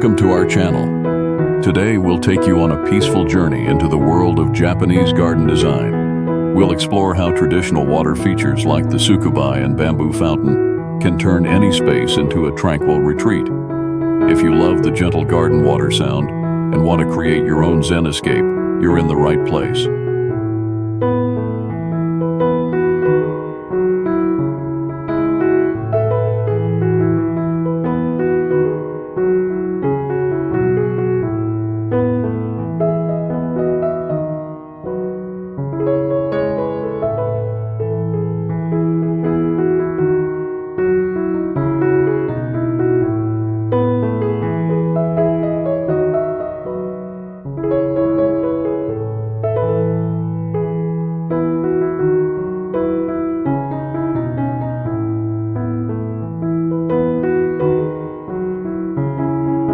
Welcome to our channel. Today we'll take you on a peaceful journey into the world of Japanese garden design. We'll explore how traditional water features like the tsukubai and bamboo fountain can turn any space into a tranquil retreat. If you love the gentle garden water sound and want to create your own Zen escape, you're in the right place.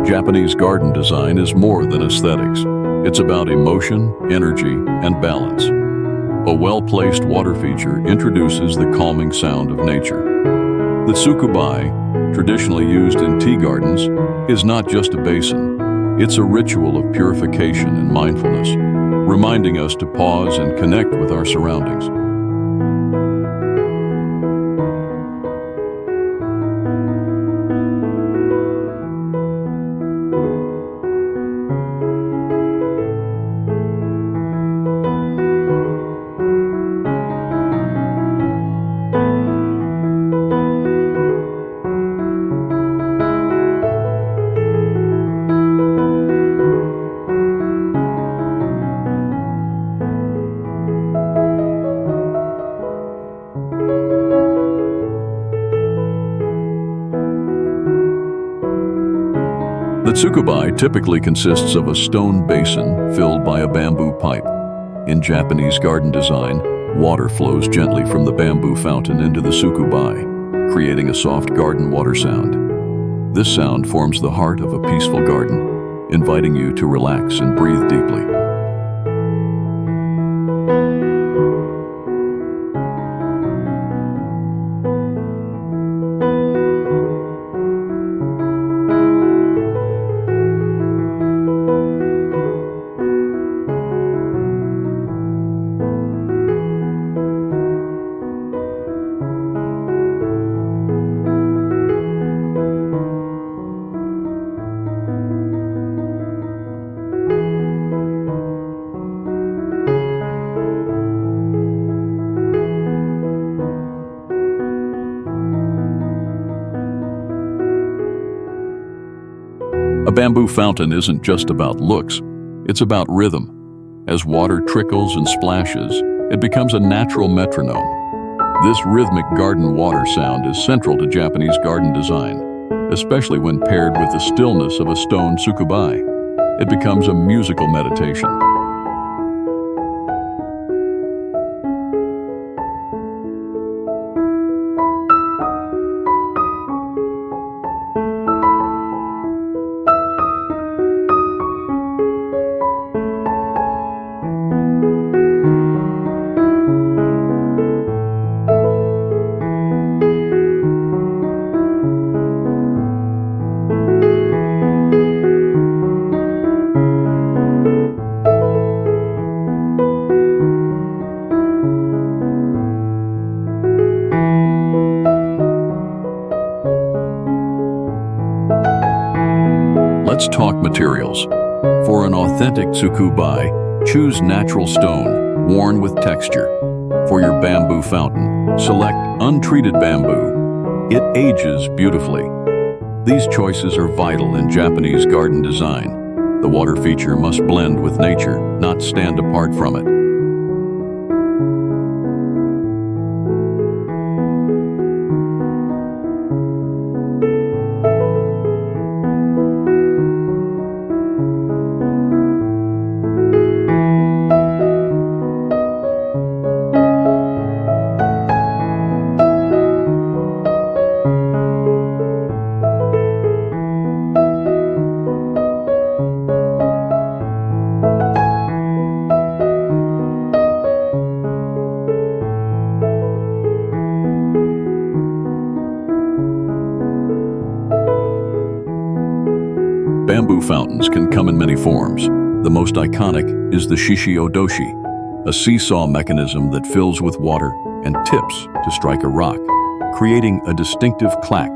Japanese garden design is more than aesthetics. It's about emotion, energy, and balance. A well-placed water feature introduces the calming sound of nature. The tsukubai, traditionally used in tea gardens, is not just a basin. It's a ritual of purification and mindfulness, reminding us to pause and connect with our surroundings. The tsukubai typically consists of a stone basin filled by a bamboo pipe. In Japanese garden design, water flows gently from the bamboo fountain into the sukubai, creating a soft garden water sound. This sound forms the heart of a peaceful garden, inviting you to relax and breathe deeply. A bamboo fountain isn't just about looks, it's about rhythm. As water trickles and splashes, it becomes a natural metronome. This rhythmic garden water sound is central to Japanese garden design, especially when paired with the stillness of a stone tsukubai. It becomes a musical meditation. Let's talk materials. For an authentic tsukubai, choose natural stone, worn with texture. For your bamboo fountain, select untreated bamboo. It ages beautifully. These choices are vital in Japanese garden design. The water feature must blend with nature, not stand apart from it. Bamboo fountains can come in many forms. The most iconic is the shishio-doshi, a seesaw mechanism that fills with water and tips to strike a rock, creating a distinctive clack.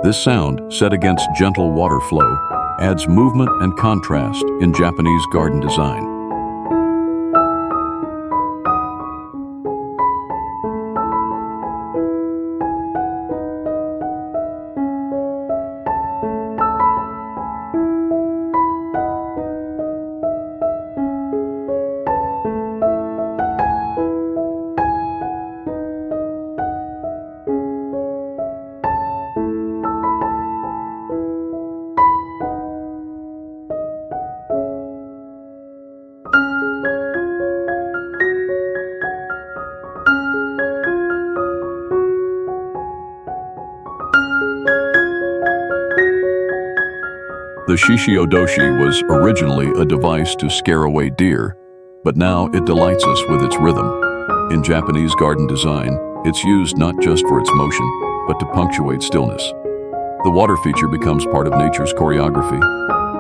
This sound, set against gentle water flow, adds movement and contrast in Japanese garden design. The shishio-doshi was originally a device to scare away deer, but now it delights us with its rhythm. In Japanese garden design, it's used not just for its motion, but to punctuate stillness. The water feature becomes part of nature's choreography: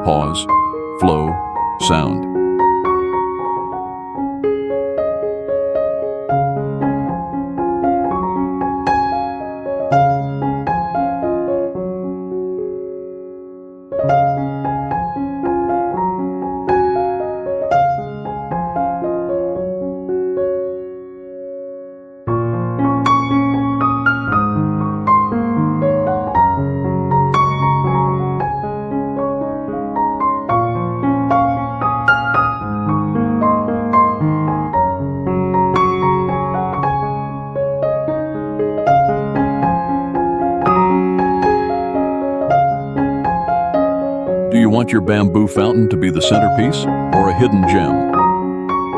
pause, flow, sound. Do you want your bamboo fountain to be the centerpiece or a hidden gem?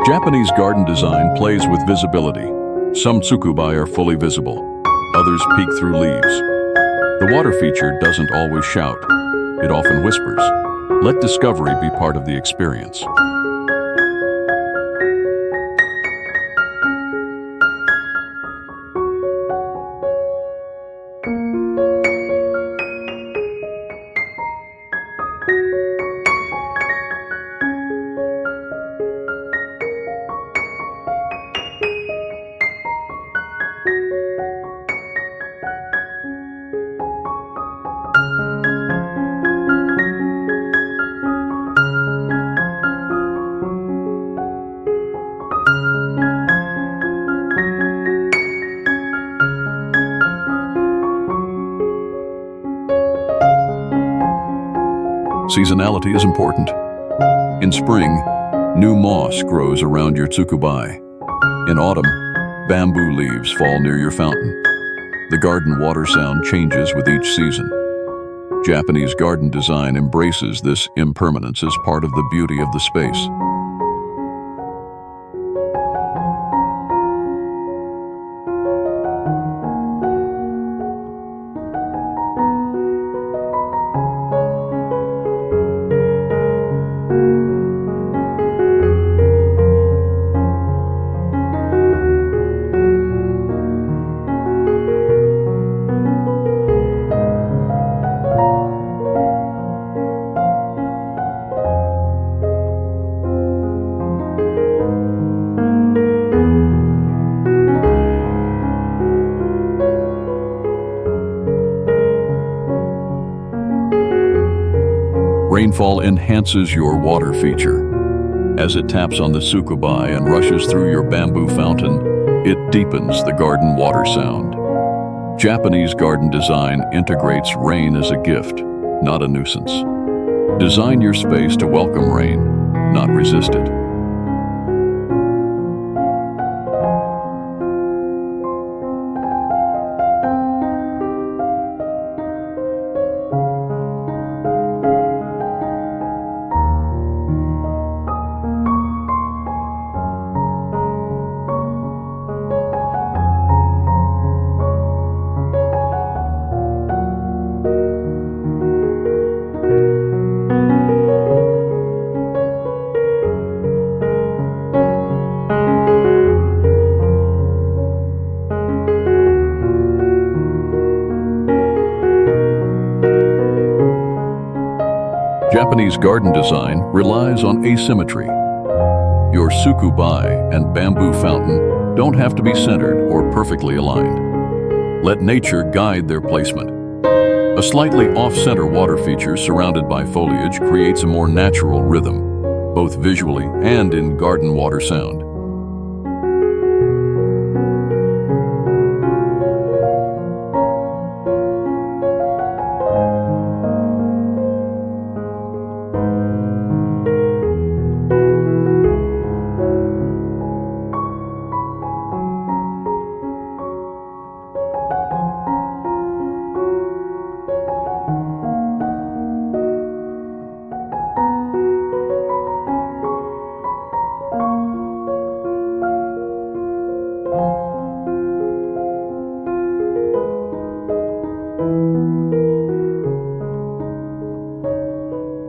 Japanese garden design plays with visibility. Some tsukubai are fully visible, others peek through leaves. The water feature doesn't always shout, it often whispers. Let discovery be part of the experience. Seasonality is important. In spring, new moss grows around your tsukubai. In autumn, bamboo leaves fall near your fountain. The garden water sound changes with each season. Japanese garden design embraces this impermanence as part of the beauty of the space. Rainfall enhances your water feature. As it taps on the sukubai and rushes through your bamboo fountain, it deepens the garden water sound. Japanese garden design integrates rain as a gift, not a nuisance. Design your space to welcome rain, not resist it. Japanese garden design relies on asymmetry. Your sukubai and bamboo fountain don't have to be centered or perfectly aligned. Let nature guide their placement. A slightly off-center water feature surrounded by foliage creates a more natural rhythm, both visually and in garden water sound.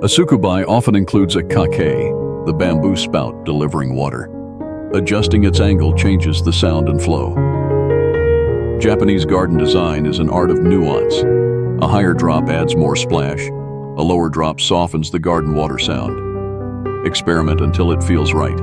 A sukubai often includes a kake, the bamboo spout delivering water. Adjusting its angle changes the sound and flow. Japanese garden design is an art of nuance. A higher drop adds more splash. A lower drop softens the garden water sound. Experiment until it feels right.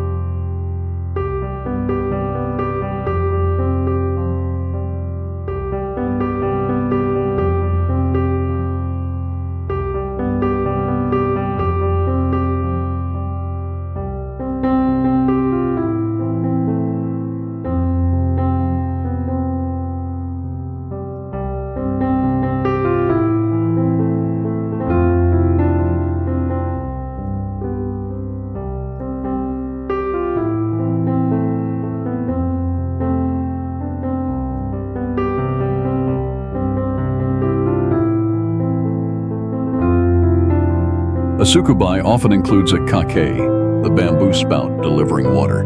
A sukubai often includes a kake, the bamboo spout delivering water.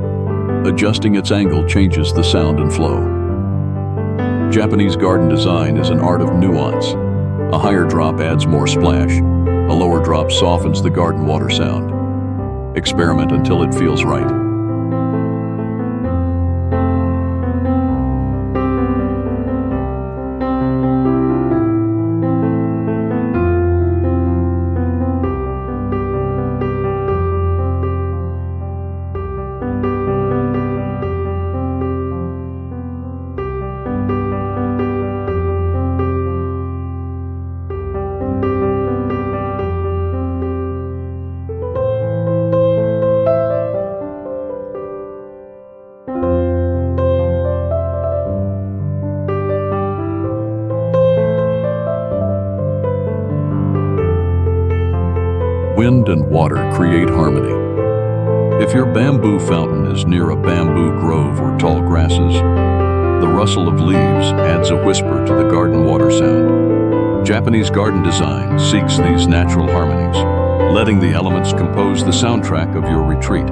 Adjusting its angle changes the sound and flow. Japanese garden design is an art of nuance. A higher drop adds more splash. A lower drop softens the garden water sound. Experiment until it feels right. Wind and water create harmony. If your bamboo fountain is near a bamboo grove or tall grasses, the rustle of leaves adds a whisper to the garden water sound. Japanese garden design seeks these natural harmonies, letting the elements compose the soundtrack of your retreat.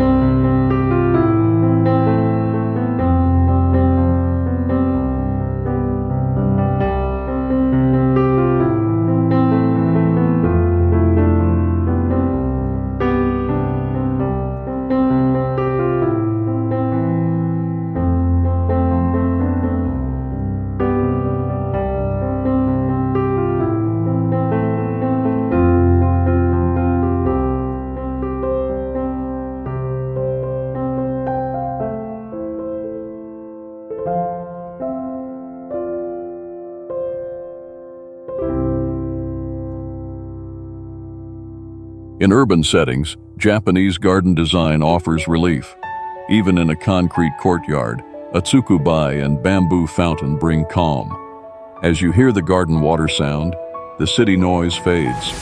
In urban settings, Japanese garden design offers relief. Even in a concrete courtyard, a tsukubai and bamboo fountain bring calm. As you hear the garden water sound, the city noise fades.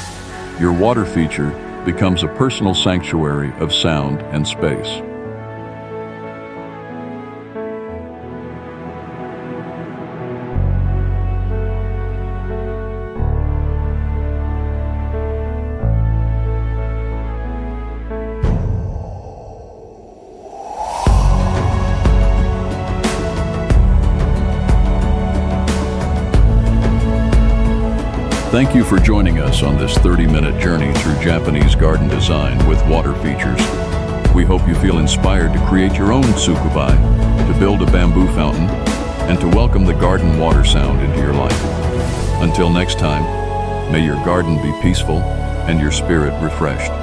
Your water feature becomes a personal sanctuary of sound and space. Thank you for joining us on this 30-minute journey through Japanese garden design with water features. We hope you feel inspired to create your own tsukubai, to build a bamboo fountain, and to welcome the garden water sound into your life. Until next time, may your garden be peaceful and your spirit refreshed.